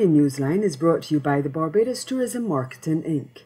Caribbean Newsline is brought to you by the Barbados Tourism Marketing, Inc.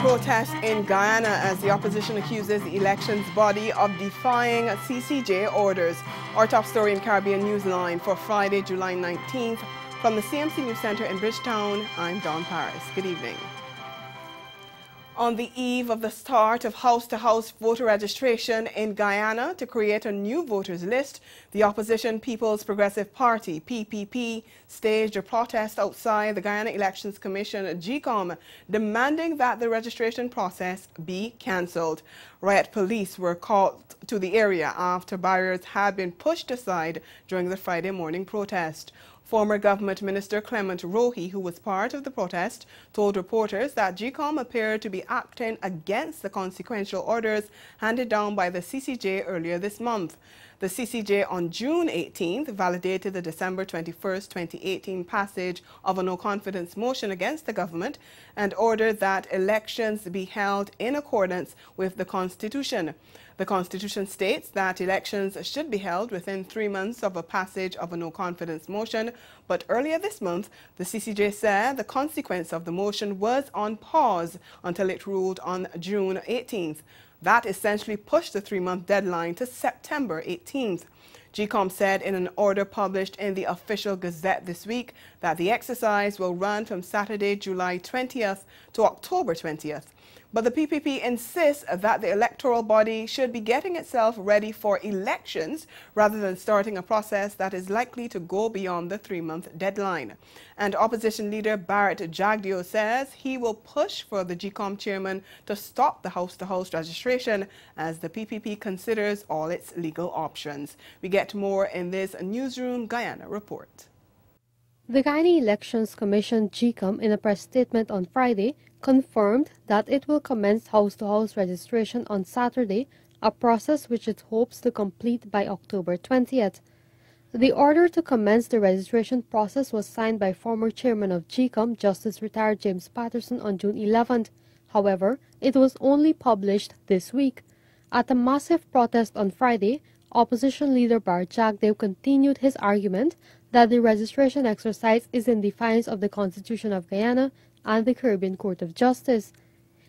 Protests in Guyana as the opposition accuses the elections body of defying CCJ orders. Our top story in Caribbean Newsline for Friday, July 19th. From the CMC News Center in Bridgetown, I'm Dawn Paris. Good evening. On the eve of the start of house-to-house voter registration in Guyana to create a new voters list, the opposition People's Progressive Party, PPP, staged a protest outside the Guyana Elections Commission, GECOM, demanding that the registration process be cancelled. Riot police were called to the area after barriers had been pushed aside during the Friday morning protest. Former Government Minister Clement Rohi, who was part of the protest, told reporters that GECOM appeared to be acting against the consequential orders handed down by the CCJ earlier this month. The CCJ on June 18th validated the December 21st, 2018 passage of a no-confidence motion against the government and ordered that elections be held in accordance with the Constitution. The Constitution states that elections should be held within 3 months of a passage of a no-confidence motion, but earlier this month, the CCJ said the consequence of the motion was on pause until it ruled on June 18th. That essentially pushed the 3-month deadline to September 18th. GECOM said in an order published in the official Gazette this week that the exercise will run from Saturday, July 20th to October 20th. But the PPP insists that the electoral body should be getting itself ready for elections rather than starting a process that is likely to go beyond the 3-month deadline. And opposition leader Barrett Jagdeo says he will push for the GECOM chairman to stop the house-to-house registration as the PPP considers all its legal options. We get more in this Newsroom Guyana report. The Guyana Elections Commission, GECOM, in a press statement on Friday, confirmed that it will commence house-to-house registration on Saturday, a process which it hopes to complete by October 20th. The order to commence the registration process was signed by former chairman of GECOM, Justice Retired James Patterson, on June 11th. However, it was only published this week. At a massive protest on Friday, opposition leader Barrett Jagdeo continued his argument that the registration exercise is in defiance of the Constitution of Guyana and the Caribbean Court of Justice.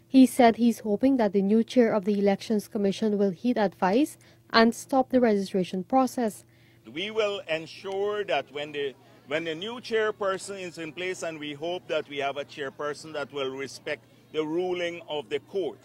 He said he's hoping that the new chair of the Elections Commission will heed advice and stop the registration process. We will ensure that when the new chairperson is in place, and we hope that we have a chairperson that will respect the ruling of the court,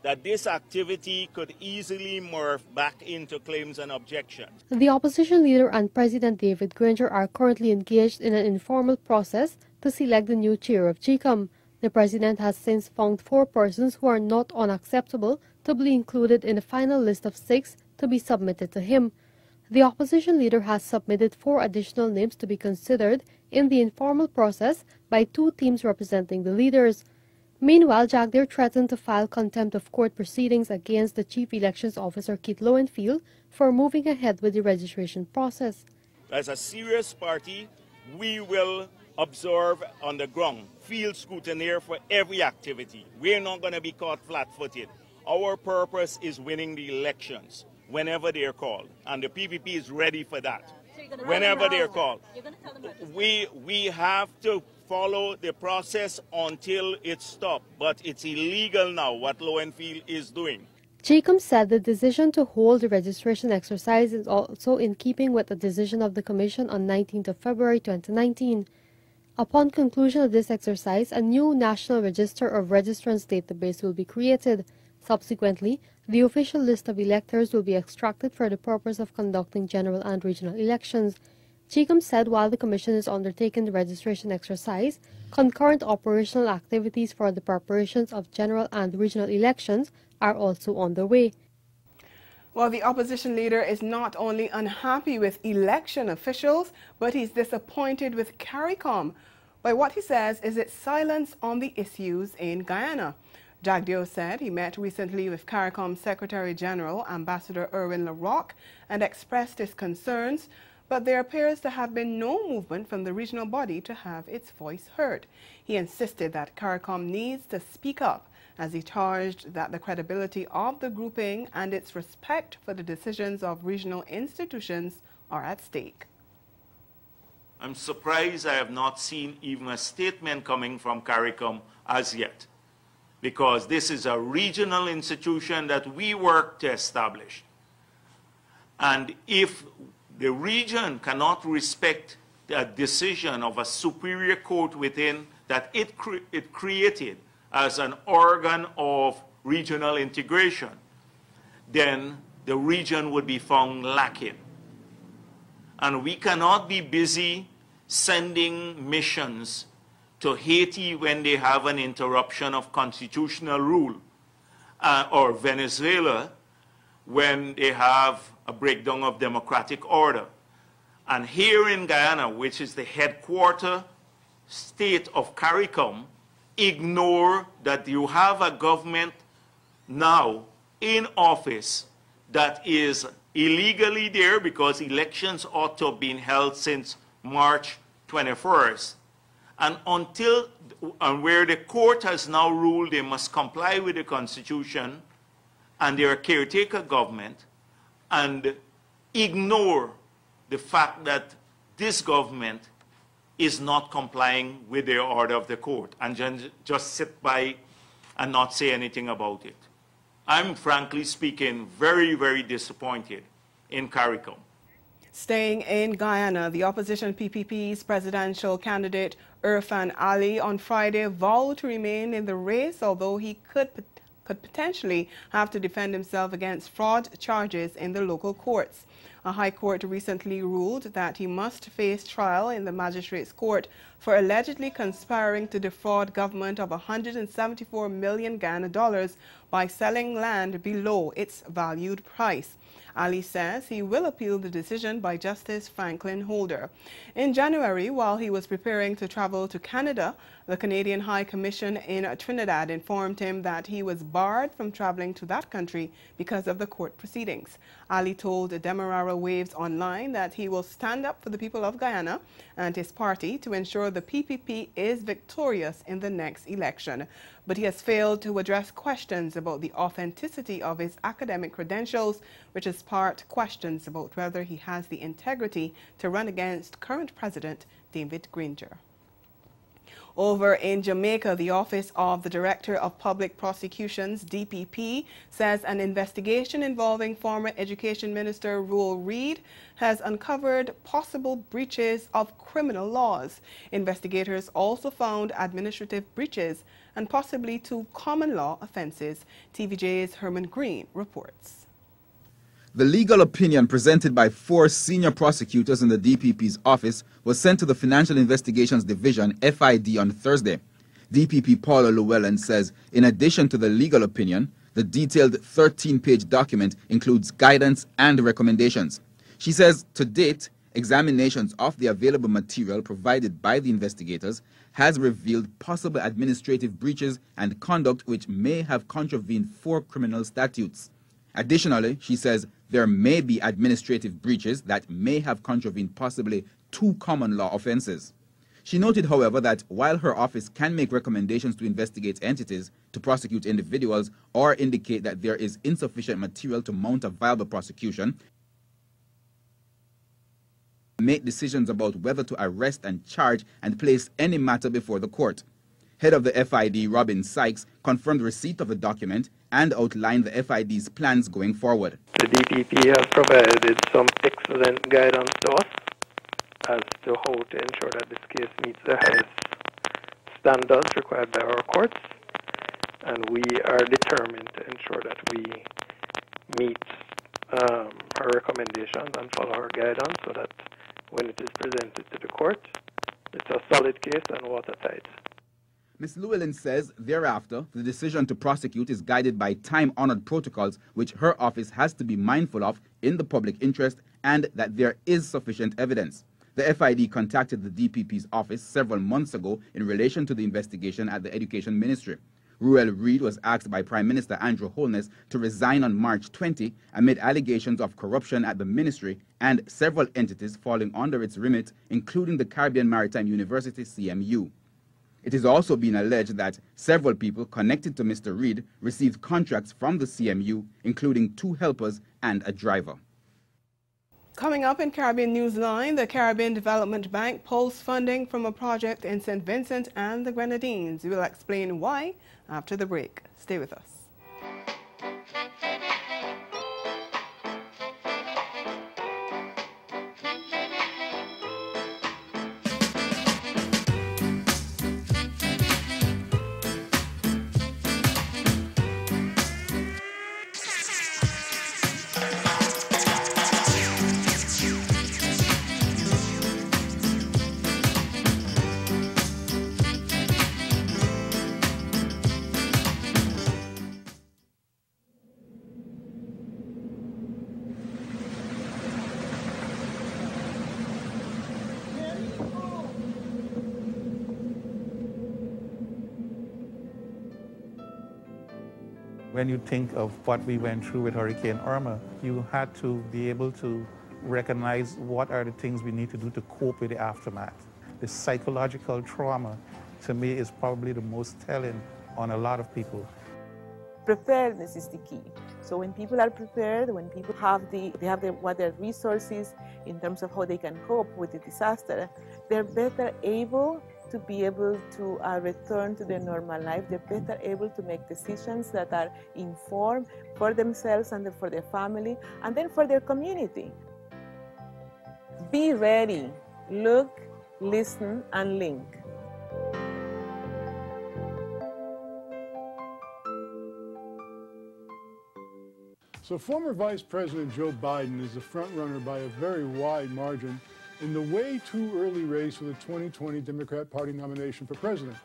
that this activity could easily morph back into claims and objections. The opposition leader and President David Granger are currently engaged in an informal process to select the new chair of GECOM. The president has since found 4 persons who are not unacceptable to be included in the final list of 6 to be submitted to him. The opposition leader has submitted 4 additional names to be considered in the informal process by 2 teams representing the leaders. Meanwhile, Jagdeo threatened to file contempt of court proceedings against the Chief Elections Officer Keith Lowenfield for moving ahead with the registration process. As a serious party, we will observe on the ground, field scrutiny for every activity. We're not going to be caught flat-footed. Our purpose is winning the elections whenever they're called, and the PPP is ready for that. So whenever they're called. We have to follow the process until it's stopped, but it's illegal now what Lowenfield is doing. GECOM said the decision to hold the registration exercise is also in keeping with the decision of the Commission on 19th of February 2019. Upon conclusion of this exercise, a new National Register of Registrants database will be created. Subsequently, the official list of electors will be extracted for the purpose of conducting general and regional elections. Cheatham said while the Commission is undertaking the registration exercise, concurrent operational activities for the preparations of general and regional elections are also underway. Well, the opposition leader is not only unhappy with election officials, but he's disappointed with CARICOM by what he says is its silence on the issues in Guyana. Jagdeo said he met recently with CARICOM Secretary General Ambassador Erwin LaRocque and expressed his concerns, but there appears to have been no movement from the regional body to have its voice heard. He insisted that CARICOM needs to speak up, as he charged that the credibility of the grouping and its respect for the decisions of regional institutions are at stake. I'm surprised I have not seen even a statement coming from CARICOM as yet, because this is a regional institution that we work to establish. And if the region cannot respect the decision of a superior court within that it created as an organ of regional integration, then the region would be found lacking. And we cannot be busy sending missions to Haiti when they have an interruption of constitutional rule, or Venezuela when they have a breakdown of democratic order. And here in Guyana, which is the headquarter state of CARICOM, ignore that you have a government now in office that is illegally there because elections ought to have been held since March 21st. And where the court has now ruled they must comply with the Constitution and they're a caretaker government, and ignore the fact that this government is not complying with the order of the court and just sit by and not say anything about it. I'm frankly speaking very, very disappointed in CARICOM. Staying in Guyana, the opposition PPP's presidential candidate Irfan Ali on Friday vowed to remain in the race, although he could potentially have to defend himself against fraud charges in the local courts. A high court recently ruled that he must face trial in the magistrate's court for allegedly conspiring to defraud government of 174 million Ghana dollars by selling land below its valued price. Ali says he will appeal the decision by Justice Franklin Holder. In January, while he was preparing to travel to Canada, the Canadian High Commission in Trinidad informed him that he was barred from traveling to that country because of the court proceedings. Ali told Demerara Waves Online that he will stand up for the people of Guyana and his party to ensure the PPP is victorious in the next election. But he has failed to address questions about the authenticity of his academic credentials, which is part questions about whether he has the integrity to run against current President David Granger. Over in Jamaica, the Office of the Director of Public Prosecutions, DPP, says an investigation involving former Education Minister Roel Reid has uncovered possible breaches of criminal laws. Investigators also found administrative breaches and possibly 2 common law offenses. TVJ's Herman Green reports. The legal opinion presented by 4 senior prosecutors in the DPP's office was sent to the Financial Investigations Division, FID, on Thursday. DPP Paula Llewellyn says, in addition to the legal opinion, the detailed 13-page document includes guidance and recommendations. She says, to date, examinations of the available material provided by the investigators has revealed possible administrative breaches and conduct which may have contravened 4 criminal statutes. Additionally, she says there may be administrative breaches that may have contravened possibly 2 common law offenses. She noted, however, that while her office can make recommendations to investigate entities, to prosecute individuals, or indicate that there is insufficient material to mount a viable prosecution, make decisions about whether to arrest and charge and place any matter before the court. Head of the FID, Robin Sykes, confirmed receipt of the document and outlined the FID's plans going forward. The DPP has provided some excellent guidance to us as to how to ensure that this case meets the highest standards required by our courts, and we are determined to ensure that we meet her recommendations and follow her guidance so that when it is presented to the court. It's a solid case and watertight. Ms. Llewellyn says thereafter, the decision to prosecute is guided by time-honored protocols which her office has to be mindful of in the public interest and that there is sufficient evidence. The FID contacted the DPP's office several months ago in relation to the investigation at the Education Ministry. Ruel Reid was asked by Prime Minister Andrew Holness to resign on March 20 amid allegations of corruption at the ministry and several entities falling under its remit, including the Caribbean Maritime University, CMU. It has also been alleged that several people connected to Mr. Reid received contracts from the CMU, including 2 helpers and a driver. Coming up in Caribbean Newsline, the Caribbean Development Bank pulls funding from a project in St. Vincent and the Grenadines. We'll explain why after the break. Stay with us. When you think of what we went through with Hurricane Irma, you had to be able to recognize what are the things we need to do to cope with the aftermath. The psychological trauma, to me, is probably the most telling on a lot of people. Preparedness is the key. So when people are prepared, when people have what their resources in terms of how they can cope with the disaster, they're better able to be able to return to their normal life. They're better able to make decisions that are informed for themselves and for their family and then for their community. Be ready, look, listen, and link. So former Vice President Joe Biden is the front runner by a very wide margin in the way too early race for the 2020 Democrat Party nomination for president.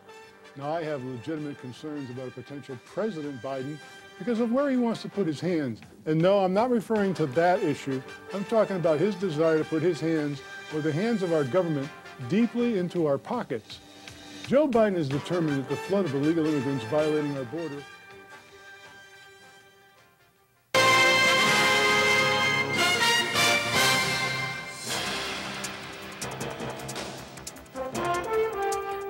Now, I have legitimate concerns about a potential President Biden because of where he wants to put his hands. And no, I'm not referring to that issue. I'm talking about his desire to put his hands, or the hands of our government, deeply into our pockets. Joe Biden is determined that the flood of illegal immigrants violating our border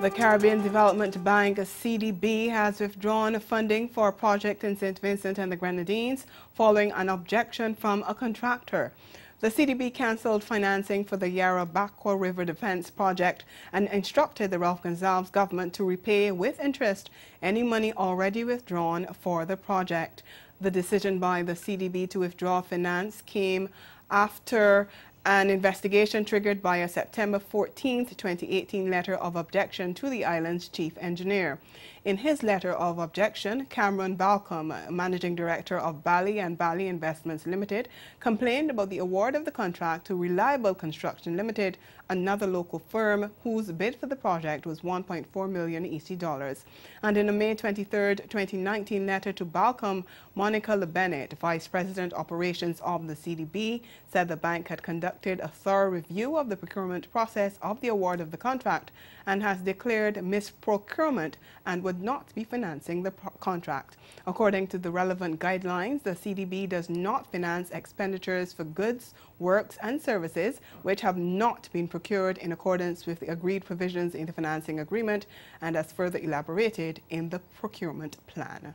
The Caribbean Development Bank, CDB, has withdrawn funding for a project in St. Vincent and the Grenadines following an objection from a contractor. The CDB cancelled financing for the Yarra-Bacqua River Defense Project and instructed the Ralph Gonsalves government to repay with interest any money already withdrawn for the project. The decision by the CDB to withdraw finance came after an investigation triggered by a September 14, 2018 letter of objection to the island's chief engineer. In his letter of objection, Cameron Balcom, managing director of Bally and Bally Investments Limited, complained about the award of the contract to Reliable Construction Limited, another local firm whose bid for the project was $1.4 million EC. And in a May 23, 2019 letter to Balcom, Monica LeBennett, Vice President Operations of the CDB, said the bank had conducted a thorough review of the procurement process of the award of the contract and has declared misprocurement and would not be financing the contract. According to the relevant guidelines, the CDB does not finance expenditures for goods, works and services which have not been procured in accordance with the agreed provisions in the financing agreement and as further elaborated in the procurement plan.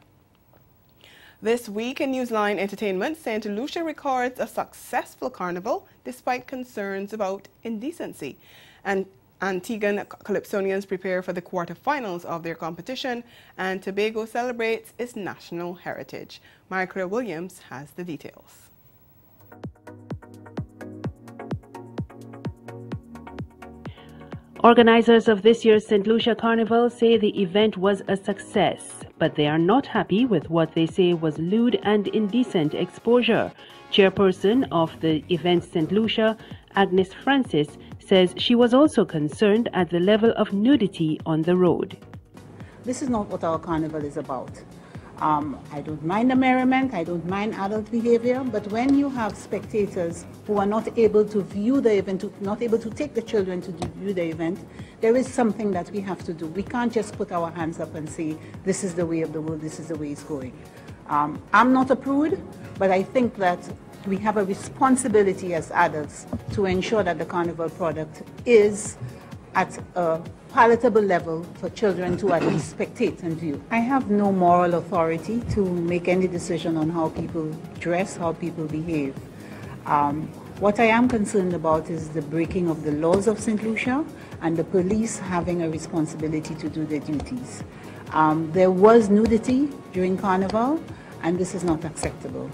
This week in Newsline Entertainment, St. Lucia records a successful carnival despite concerns about indecency. And Antiguan Calypsonians prepare for the quarterfinals of their competition, and Tobago celebrates its national heritage. Marie-Claire Williams has the details. Organizers of this year's St. Lucia Carnival say the event was a success, but they are not happy with what they say was lewd and indecent exposure. Chairperson of the event, St. Lucia, Agnes Francis, says she was also concerned at the level of nudity on the road. This is not what our carnival is about. I don't mind the merriment, I don't mind adult behavior, but when you have spectators who are not able to view the event, not able to take the children to view the event, there is something that we have to do. We can't just put our hands up and say, this is the way of the world, this is the way it's going. I'm not a prude, but I think that we have a responsibility as adults to ensure that the carnival product is at a palatable level for children to at least spectate and view. I have no moral authority to make any decision on how people dress, how people behave. What I am concerned about is the breaking of the laws of St. Lucia and the police having a responsibility to do their duties. There was nudity during Carnival, and this is not acceptable.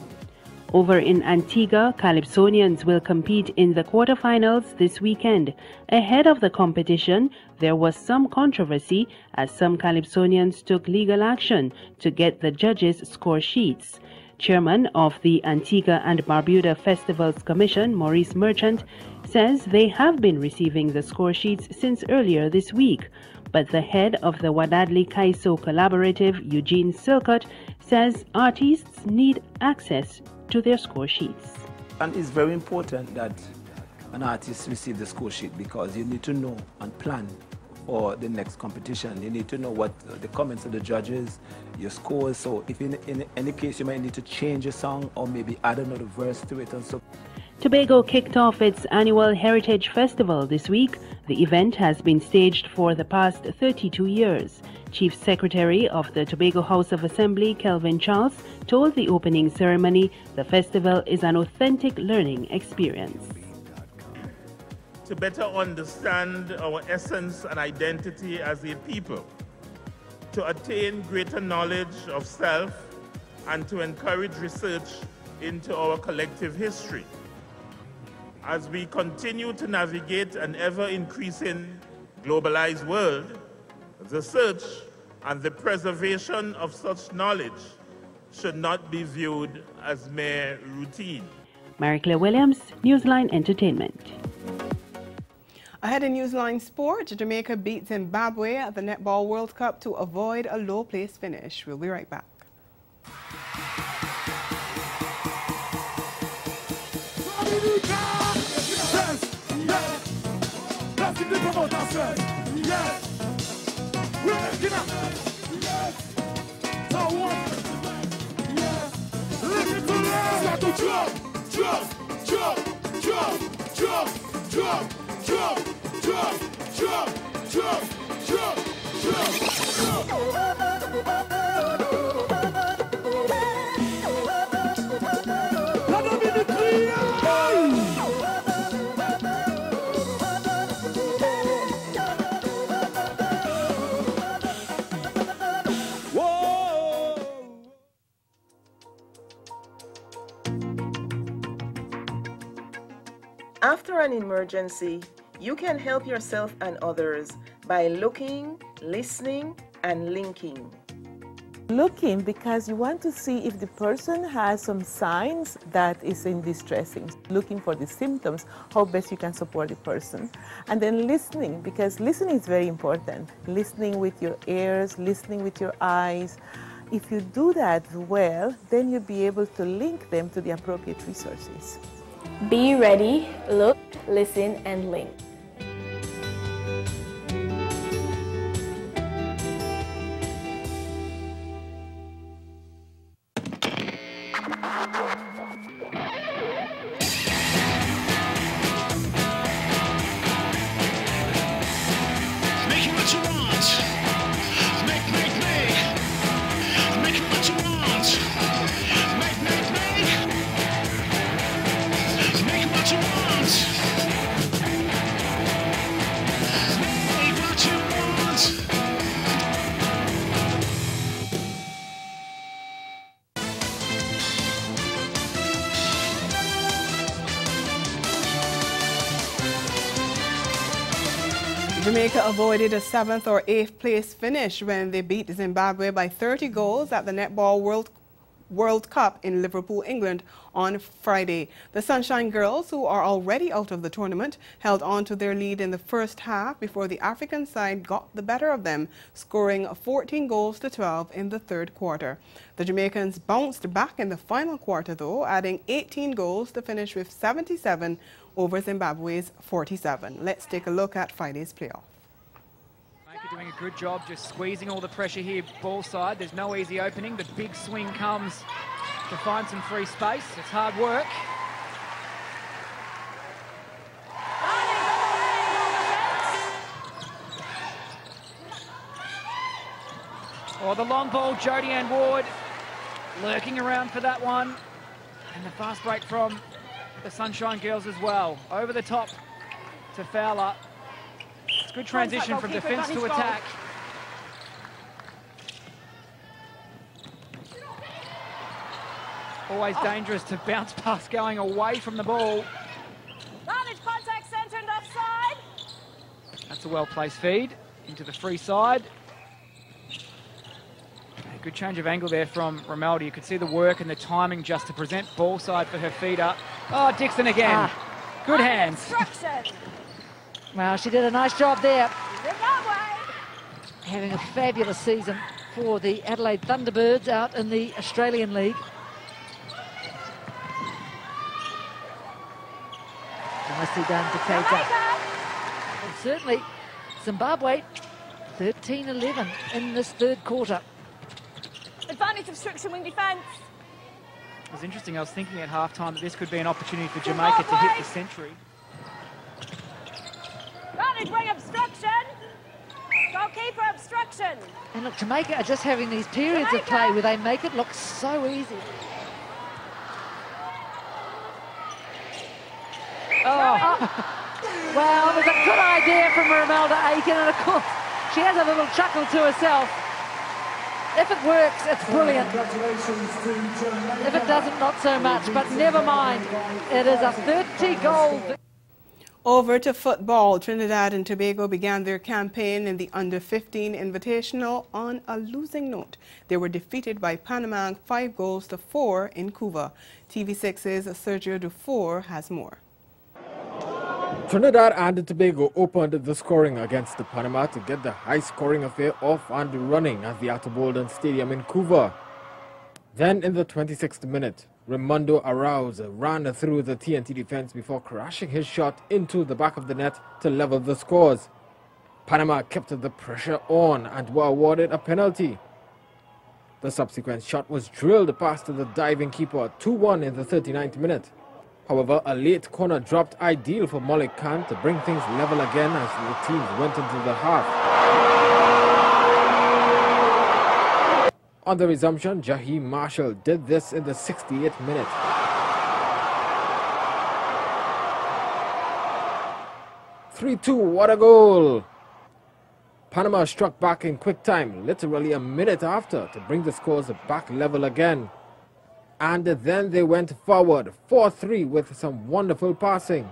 Over in Antigua, Calypsonians will compete in the quarterfinals this weekend. Ahead of the competition, there was some controversy as some Calypsonians took legal action to get the judges' score sheets. Chairman of the Antigua and Barbuda Festivals Commission, Maurice Merchant, says they have been receiving the score sheets since earlier this week. But the head of the Wadadli Kaiso Collaborative, Eugene Silcott, says artists need access to their score sheets. And it's very important that an artist receive the score sheet because you need to know and plan for the next competition. You need to know what the comments of the judges, your scores. So if in any case you might need to change a song or maybe add another verse to it and so. Tobago kicked off its annual Heritage Festival this week. The event has been staged for the past 32 years. Chief Secretary of the Tobago House of Assembly, Kelvin Charles, told the opening ceremony the festival is an authentic learning experience. To better understand our essence and identity as a people, to attain greater knowledge of self, and to encourage research into our collective history. As we continue to navigate an ever-increasing globalized world, the search and the preservation of such knowledge should not be viewed as mere routine. Marie-Claire Williams, Newsline Entertainment. Ahead in Newsline Sport, Jamaica beat Zimbabwe at the Netball World Cup to avoid a low-place finish. We'll be right back. After an emergency, you can help yourself and others by looking, listening, and linking. Looking because you want to see if the person has some signs that is in distressing. Looking for the symptoms, how best you can support the person. And then listening, because listening is very important. Listening with your ears, listening with your eyes. If you do that well, then you'll be able to link them to the appropriate resources. Be ready, look, listen, and link. Jamaica avoided a 7th or 8th place finish when they beat Zimbabwe by 30 goals at the Netball World World Cup in Liverpool, England on Friday. The Sunshine Girls, who are already out of the tournament, held on to their lead in the first half before the African side got the better of them, scoring 14 goals to 12 in the third quarter. The Jamaicans bounced back in the final quarter, though, adding 18 goals to finish with 77 over Zimbabwe's 47. Let's take a look at Friday's playoff. Doing a good job just squeezing all the pressure here ball side. There's no easy opening. The big swing comes to find some free space. It's hard work. Oh, the long ball, Jodie-Ann Ward lurking around for that one. And the fast break from the Sunshine Girls as well. Over the top to Fowler. It's good transition from defence to attack. Always dangerous to bounce past going away from the ball. Advantage, contact centre and offside. That's a well-placed feed into the free side. A good change of angle there from Romelda. You could see the work and the timing just to present ball side for her feeder. Oh, Dixon again. Good hands. Well, she did a nice job there. Having a fabulous season for the Adelaide Thunderbirds out in the Australian League. Nicely done to Keita. And certainly Zimbabwe 13-11 in this third quarter. Advantage obstruction wing defence. It was interesting. I was thinking at halftime that this could be an opportunity for Jamaica to hit the century. Advantage wing obstruction. Goalkeeper obstruction. And look, Jamaica are just having these periods of play where they make it look so easy. Well, it was a good idea from Romelda Aiken, and of course she has a little chuckle to herself. If it works, it's brilliant. If it doesn't, not so much, but never mind. It is a 30-goal. Over to football. Trinidad and Tobago began their campaign in the Under-15 Invitational on a losing note. They were defeated by Panama 5-4 in Cuba. TV6's Sergio Dufour has more. Trinidad and Tobago opened the scoring against Panama to get the high-scoring affair off and running at the Atabolden Stadium in Cuba. Then in the 26th minute, Raimundo Arauz ran through the TNT defense before crashing his shot into the back of the net to level the scores. Panama kept the pressure on and were awarded a penalty. The subsequent shot was drilled past the diving keeper, 2-1 in the 39th minute. However, a late corner dropped ideal for Malik Khan to bring things level again as the teams went into the half. On the resumption, Jaheim Marshall did this in the 68th minute. "3-2, what a goal!" Panama struck back in quick time, literally a minute after, to bring the scores back level again. And then they went forward 4-3 with some wonderful passing.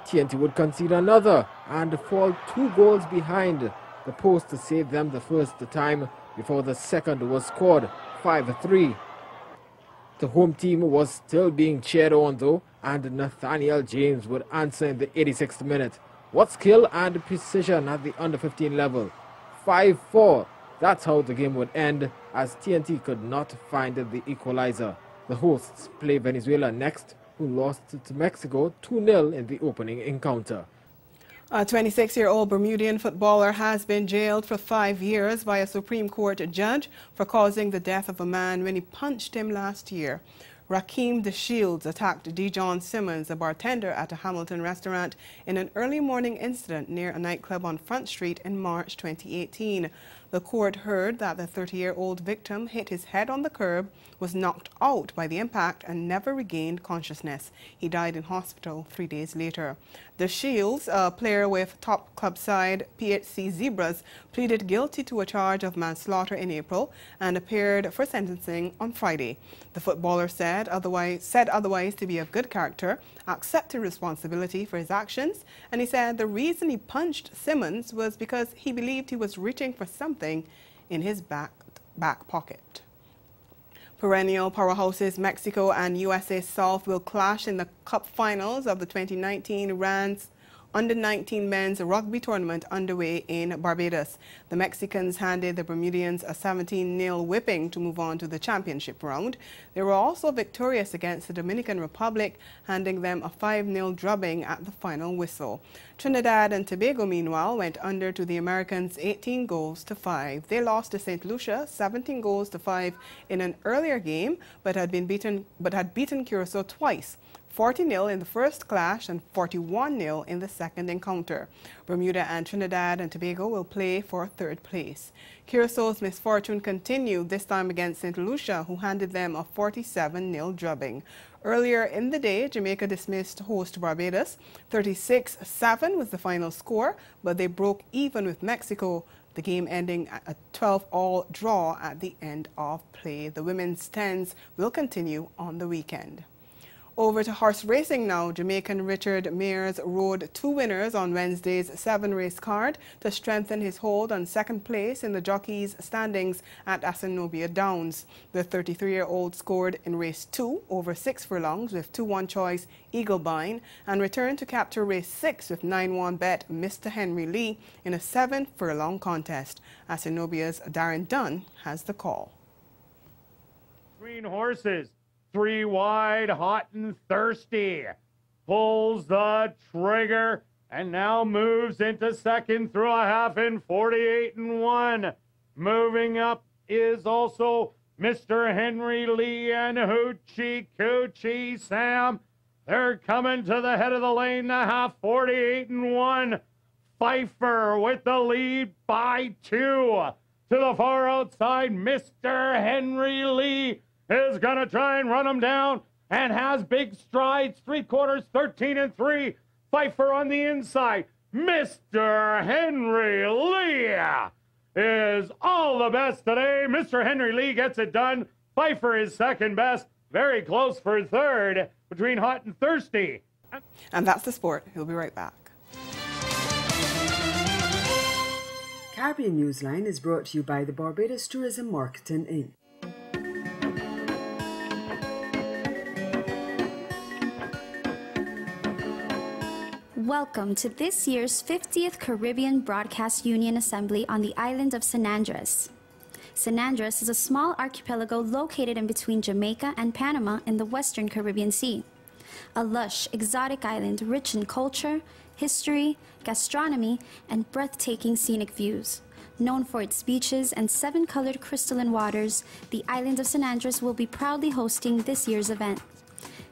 TNT would concede another and fall 2 goals behind the post to save them the first time before the second was scored, 5-3. The home team was still being cheered on though, and Nathaniel James would answer in the 86th minute. What skill and precision at the under-15 level. 5-4. That's how the game would end, as TNT could not find the equalizer. The hosts play Venezuela next, who lost to Mexico 2-0 in the opening encounter. A 26-year-old Bermudian footballer has been jailed for 5 years by a Supreme Court judge for causing the death of a man when he punched him last year. Rakeem DeShields attacked Dijon Simmons, a bartender at a Hamilton restaurant, in an early morning incident near a nightclub on Front Street in March 2018. The court heard that the 30-year-old victim hit his head on the curb, was knocked out by the impact, and never regained consciousness. He died in hospital 3 days later. DeShields, a player with top club side PHC Zebras, pleaded guilty to a charge of manslaughter in April and appeared for sentencing on Friday. The footballer said otherwise to be of good character, accepted responsibility for his actions, and he said the reason he punched Simmons was because he believed he was reaching for something in his back pocket. Perennial powerhouses Mexico and USA South will clash in the Cup Finals of the 2019 Rans Under-19 men's rugby tournament underway in Barbados. The Mexicans handed the Bermudians a 17-0 whipping to move on to the championship round. They were also victorious against the Dominican Republic, handing them a 5-0 drubbing at the final whistle. Trinidad and Tobago, meanwhile, went under to the Americans 18-5. They lost to St. Lucia 17-5 in an earlier game, but had beaten Curacao twice. 40-0 in the first clash and 41-0 in the second encounter. Bermuda and Trinidad and Tobago will play for third place. Curaçao's misfortune continued, this time against St. Lucia, who handed them a 47-0 drubbing. Earlier in the day, Jamaica dismissed host Barbados. 36-7 was the final score, but they broke even with Mexico, the game ending a 12-all draw at the end of play. The women's tens will continue on the weekend. Over to horse racing now. Jamaican Richard Mears rode 2 winners on Wednesday's 7-race card to strengthen his hold on second place in the jockeys' standings at Asanobia Downs. The 33-year-old scored in race 2 over 6 furlongs with 2-1 choice Eaglebine and returned to capture race 6 with 9-1 bet Mr. Henry Lee in a 7-furlong contest. Asanobia's Darren Dunn has the call. Green horses. 3 wide, hot and thirsty. Pulls the trigger and now moves into second through a half in 48-1. Moving up is also Mr. Henry Lee and Hoochie Coochie Sam. They're coming to the head of the lane, the half 48-1. Pfeiffer with the lead by 2. To the far outside, Mr. Henry Lee is going to try and run him down and has big strides. 3/4, 13-3. Pfeiffer on the inside. Mr. Henry Lee is all the best today. Mr. Henry Lee gets it done. Pfeiffer is second best. Very close for third between hot and thirsty. And that's the sport. We'll be right back. Caribbean Newsline is brought to you by the Barbados Tourism Marketing Inc. Welcome to this year's 50th Caribbean Broadcast Union Assembly on the island of San Andres. San Andres is a small archipelago located in between Jamaica and Panama in the western Caribbean Sea. A lush, exotic island rich in culture, history, gastronomy, and breathtaking scenic views. Known for its beaches and 7-colored crystalline waters, the island of San Andres will be proudly hosting this year's event.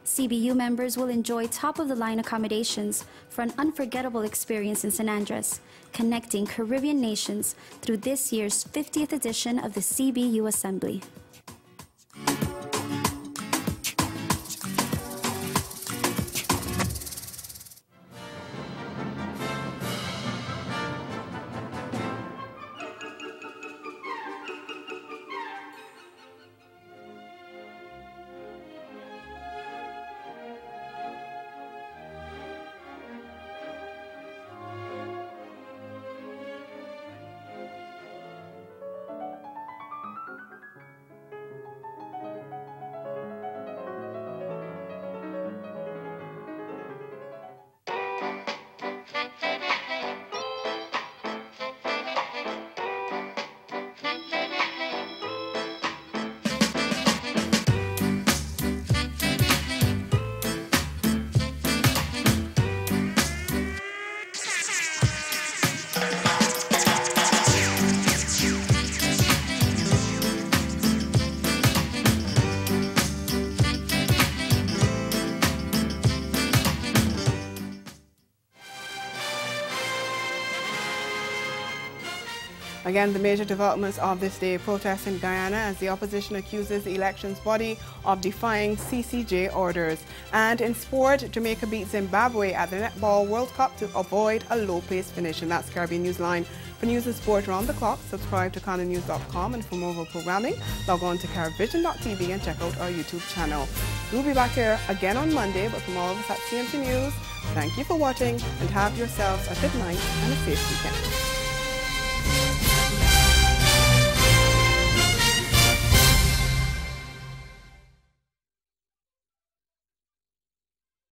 CBU members will enjoy top-of-the-line accommodations for an unforgettable experience in San Andres, connecting Caribbean nations through this year's 50th edition of the CBU Assembly. Again, the major developments of this day: protests in Guyana as the opposition accuses the elections body of defying CCJ orders. And in sport, Jamaica beat Zimbabwe at the Netball World Cup to avoid a low-place finish. And that's Caribbean Newsline. For news and sport around the clock, subscribe to CanadaNews.com, and for more of our programming, log on to CaribVision.tv and check out our YouTube channel. We'll be back here again on Monday, but from all of us at CMC News, thank you for watching and have yourselves a good night and a safe weekend.